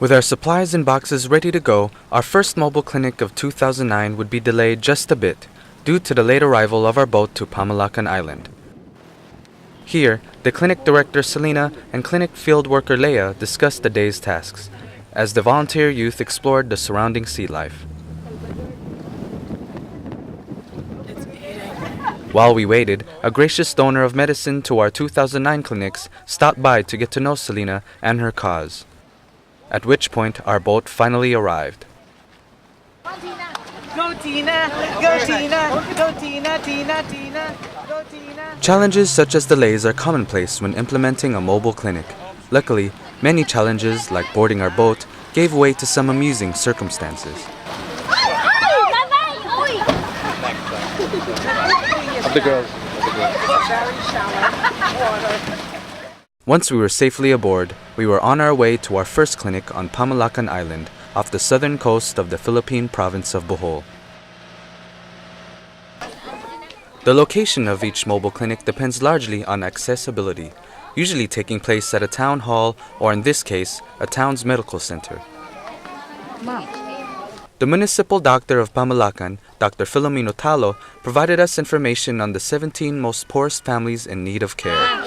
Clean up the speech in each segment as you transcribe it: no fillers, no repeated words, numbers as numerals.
With our supplies and boxes ready to go, our first mobile clinic of 2009 would be delayed just a bit due to the late arrival of our boat to Pamilacan Island. Here, the clinic director Celina and clinic field worker Leia discussed the day's tasks as the volunteer youth explored the surrounding sea life. While we waited, a gracious donor of medicine to our 2009 clinics stopped by to get to know Celina and her cause, at which point our boat finally arrived. Go Tina! Go Tina! Go Tina! Tina! Tina! Go Tina! Challenges such as delays are commonplace when implementing a mobile clinic. Luckily, many challenges, like boarding our boat, gave way to some amusing circumstances. Of the girls. Once we were safely aboard, we were on our way to our first clinic on Pamilacan Island, off the southern coast of the Philippine province of Bohol. The location of each mobile clinic depends largely on accessibility, usually taking place at a town hall or, in this case, a town's medical center. The municipal doctor of Pamilacan, Dr. Philippine, provided us information on the 17 most poorest families in need of care.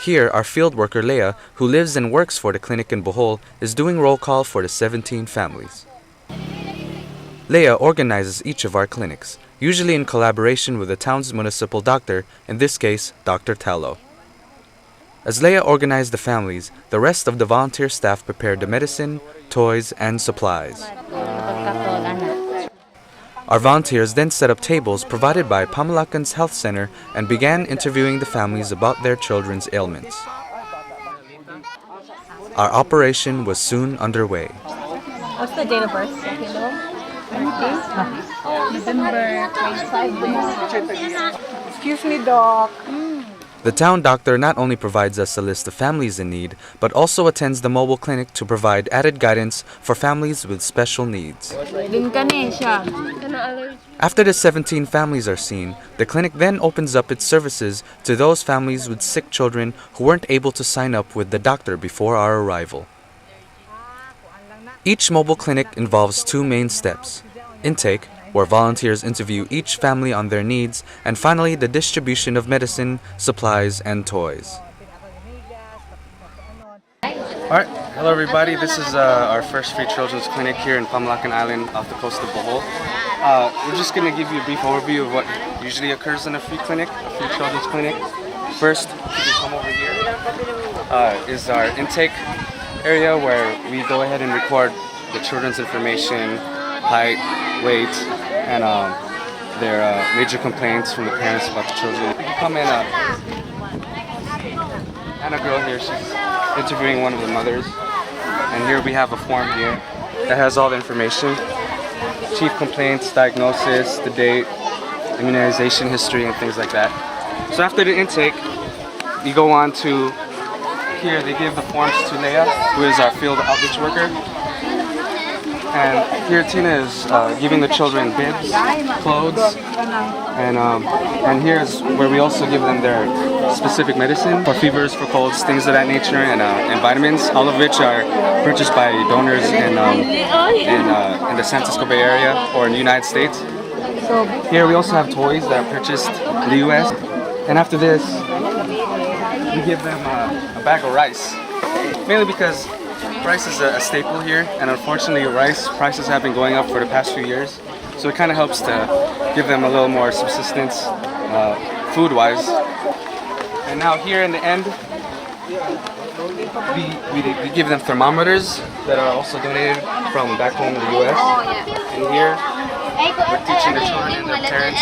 Here, our field worker Leia, who lives and works for the clinic in Bohol, is doing roll call for the 17 families. Leia organizes each of our clinics, usually in collaboration with the town's municipal doctor, in this case, Dr. Tallo. As Leia organized the families, the rest of the volunteer staff prepared the medicine, toys, and supplies. Our volunteers then set up tables provided by Pamilacan's health center and began interviewing the families about their children's ailments. Our operation was soon underway. What's the date of birth? December 25. Excuse me, Doc. The town doctor not only provides us a list of families in need, but also attends the mobile clinic to provide added guidance for families with special needs. After the 17 families are seen, the clinic then opens up its services to those families with sick children who weren't able to sign up with the doctor before our arrival. Each mobile clinic involves two main steps: intake, where volunteers interview each family on their needs, and finally the distribution of medicine, supplies, and toys. Alright, hello everybody, this is our first free children's clinic here in Pamilacan Island off the coast of Bohol. We're just going to give you a brief overview of what usually occurs in a free clinic, a free children's clinic. First, if you come over here, is our intake area where we go ahead and record the children's information, height, weight, and their major complaints from the parents about the children. You can come in, and a girl here, she's interviewing one of the mothers. And here we have a form here that has all the information. Chief complaints, diagnosis, the date, immunization history, and things like that. So after the intake, you go on to here, they give the forms to Leia, who is our field outreach worker. And here Tina is giving the children bibs, clothes, and here's where we also give them their specific medicine for fevers, for colds, things of that nature, and vitamins, all of which are purchased by donors in the San Francisco Bay Area or in the United States. Here we also have toys that are purchased in the US. And after this, we give them a bag of rice, mainly because rice is a staple here, and unfortunately rice prices have been going up for the past few years, so it kind of helps to give them a little more subsistence food-wise. And now here in the end, we give them thermometers that are also donated from back home in the US. And here we're teaching the children and their parents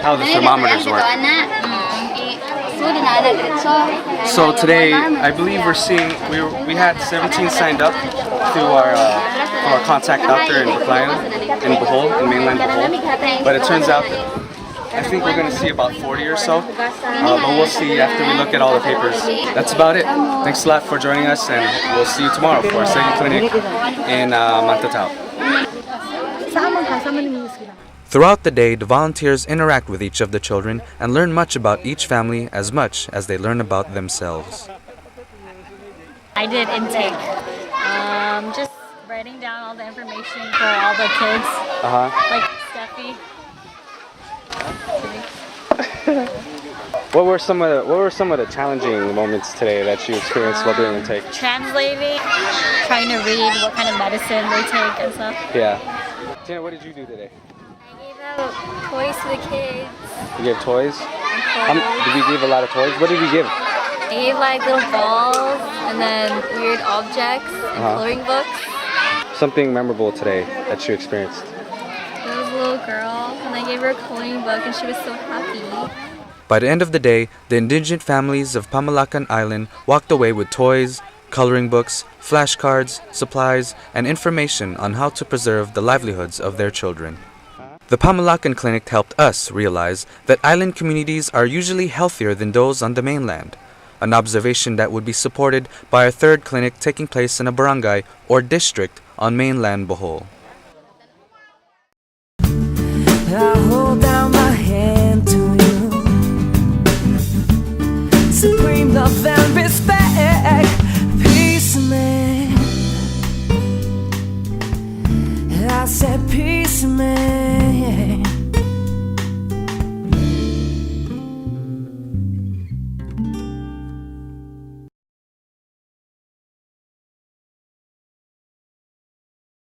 how the thermometers work. So today, I believe we're seeing, we had 17 signed up to our contact doctor in Baclayon, in Bohol, in mainland Bohol. But it turns out that I think we're going to see about 40 or so, but we'll see after we look at all the papers. That's about it. Thanks a lot for joining us, and we'll see you tomorrow for our second clinic in Mantatao. Throughout the day, the volunteers interact with each of the children and learn much about each family as much as they learn about themselves. I did intake. Just writing down all the information for all the kids. Like Steffi. What were some of the challenging moments today that you experienced while doing intake? Translating, trying to read what kind of medicine they take and stuff. Yeah. Tina, what did you do today? I gave out toys to the kids. You gave toys? Did we give a lot of toys? What did we give? I gave like little balls and then weird objects and coloring books. Something memorable today that you experienced? There was a little girl and I gave her a coloring book and she was so happy. By the end of the day, the indigent families of Pamilacan Island walked away with toys, coloring books, flashcards, supplies, and information on how to preserve the livelihoods of their children. The Pamilacan Clinic helped us realize that island communities are usually healthier than those on the mainland, an observation that would be supported by a third clinic taking place in a barangay or district on mainland Bohol. I hold out my hand to you. Supreme love and respect, peace, man. I said peace, man.